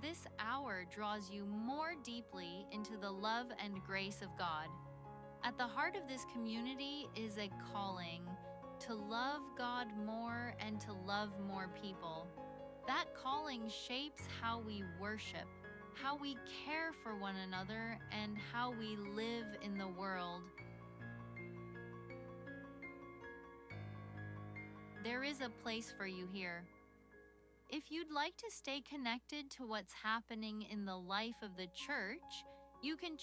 this hour draws you more deeply into the love and grace of God. At the heart of this community is a calling to love God more and to love more people. That calling shapes how we worship, how we care for one another, and how we live in the world. There is a place for you here. If you'd like to stay connected to what's happening in the life of the church, you can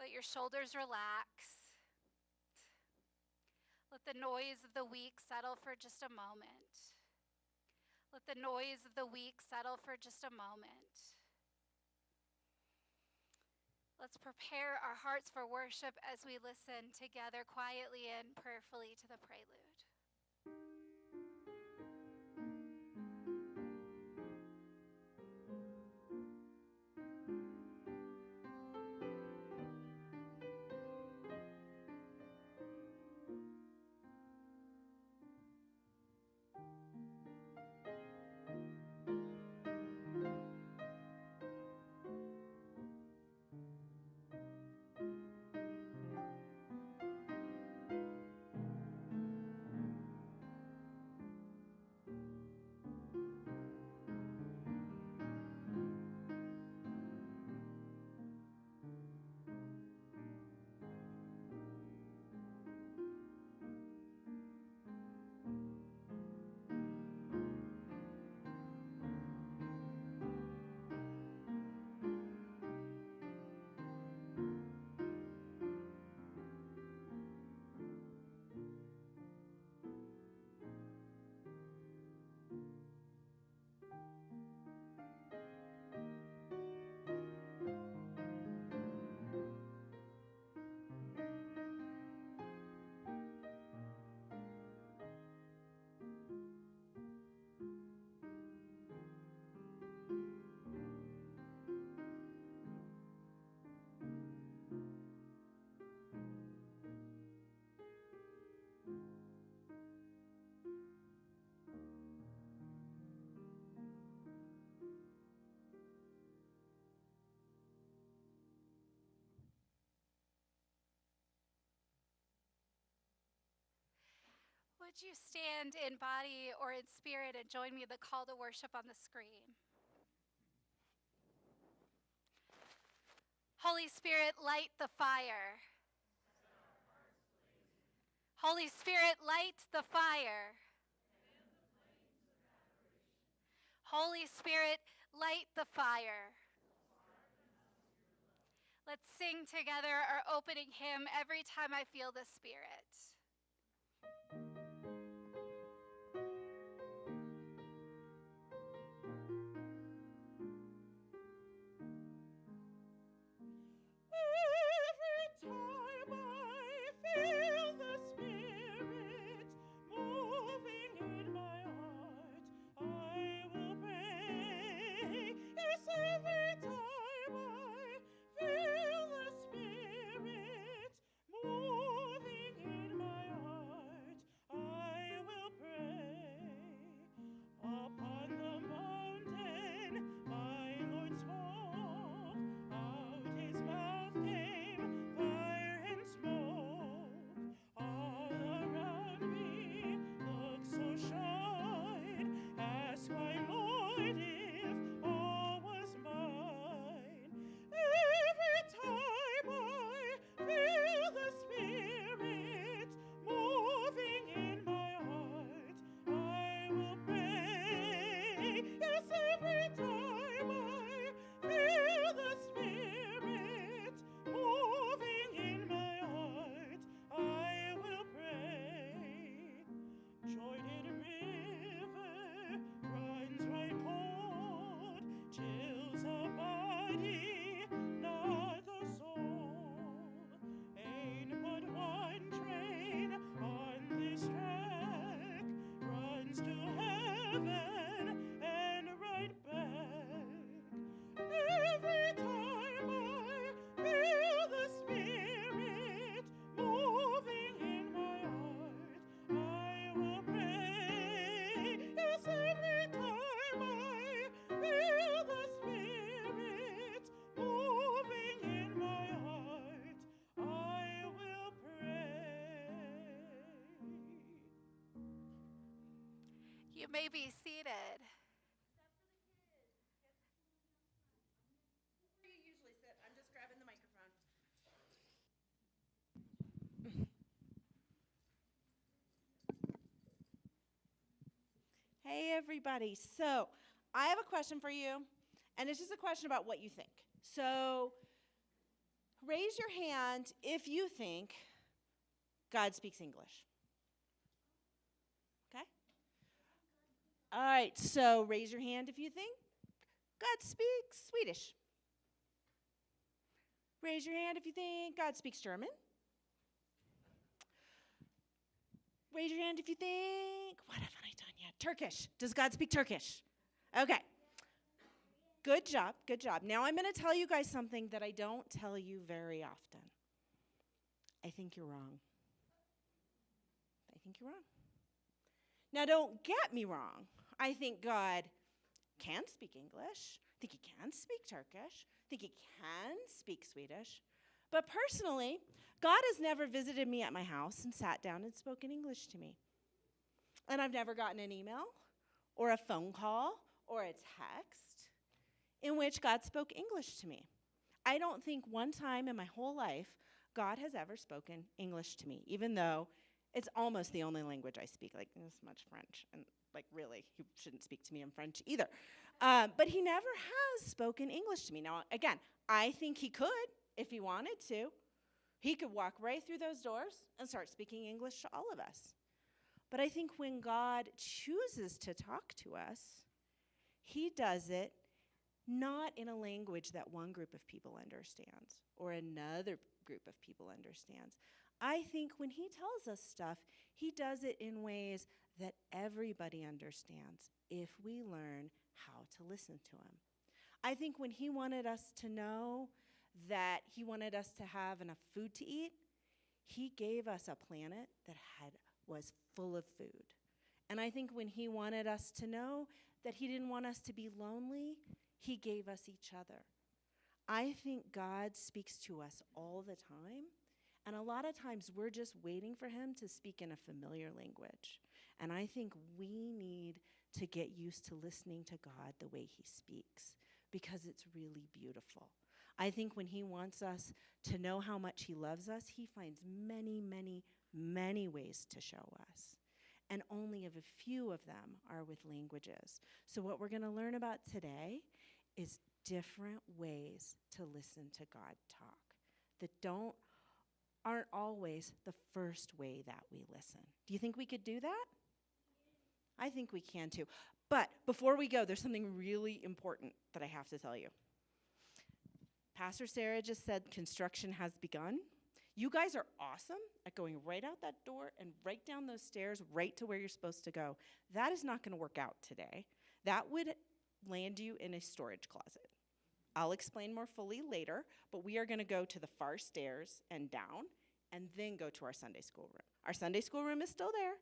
let your shoulders relax. Let the noise of the week settle for just a moment. Let the noise of the week settle for just a moment. Let's prepare our hearts for worship as we listen together quietly and prayerfully to the prelude. Would you stand in body or in spirit and join me in the call to worship on the screen? Holy Spirit, light the fire. Holy Spirit, light the fire. Holy Spirit, light the fire. Let's sing together our opening hymn, Every Time I Feel the Spirit. Every time I feel the Spirit moving in my heart, I will pray. Yes, every time I feel the Spirit moving in my heaven and right back. Every time I feel the Spirit moving in my heart, I will pray. Yes, every time I feel the Spirit moving in my heart, I will pray. You may be seated. Where you usually sit. I'm just grabbing the microphone. Hey, everybody. So, I have a question for you, and it's just a question about what you think. So, raise your hand if you think God speaks English. Okay? All right, so raise your hand if you think God speaks Swedish. Raise your hand if you think God speaks German. Raise your hand if you think, what haven't I done yet? Turkish. Does God speak Turkish? Okay. Good job, good job. Now I'm going to tell you guys something that I don't tell you very often. I think you're wrong. I think you're wrong. Now don't get me wrong. I think God can speak English. I think he can speak Turkish. I think he can speak Swedish. But personally, God has never visited me at my house and sat down and spoken English to me. And I've never gotten an email or a phone call or a text in which God spoke English to me. I don't think one time in my whole life God has ever spoken English to me, even though it's almost the only language I speak, like this much French. And like really, he shouldn't speak to me in French either. But he never has spoken English to me. Now, again, I think he could if he wanted to. He could walk right through those doors and start speaking English to all of us. But I think when God chooses to talk to us, he does it not in a language that one group of people understands or another group of people understands. I think when he tells us stuff, he does it in ways that everybody understands if we learn how to listen to him. I think when he wanted us to know that he wanted us to have enough food to eat, he gave us a planet that was full of food. And I think when he wanted us to know that he didn't want us to be lonely, he gave us each other. I think God speaks to us all the time. And a lot of times we're just waiting for him to speak in a familiar language. And I think we need to get used to listening to God the way he speaks, because it's really beautiful. I think when he wants us to know how much he loves us, he finds many, many, many ways to show us. And only a few of them are with languages. So what we're going to learn about today is different ways to listen to God talk that aren't always the first way that we listen. Do you think we could do that? I think we can too. But before we go, there's something really important that I have to tell you. Pastor Sarah just said construction has begun. You guys are awesome at going right out that door and right down those stairs, right to where you're supposed to go. That is not going to work out today. That would land you in a storage closet. I'll explain more fully later, but we are going to go to the far stairs and down and then go to our Sunday school room. Our Sunday school room is still there.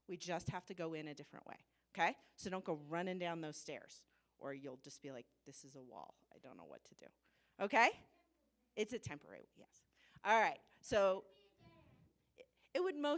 We just have to go in a different way, okay? So don't go running down those stairs, or you'll just be like, this is a wall. I don't know what to do, okay? It's a temporary, yes. All right, so it would most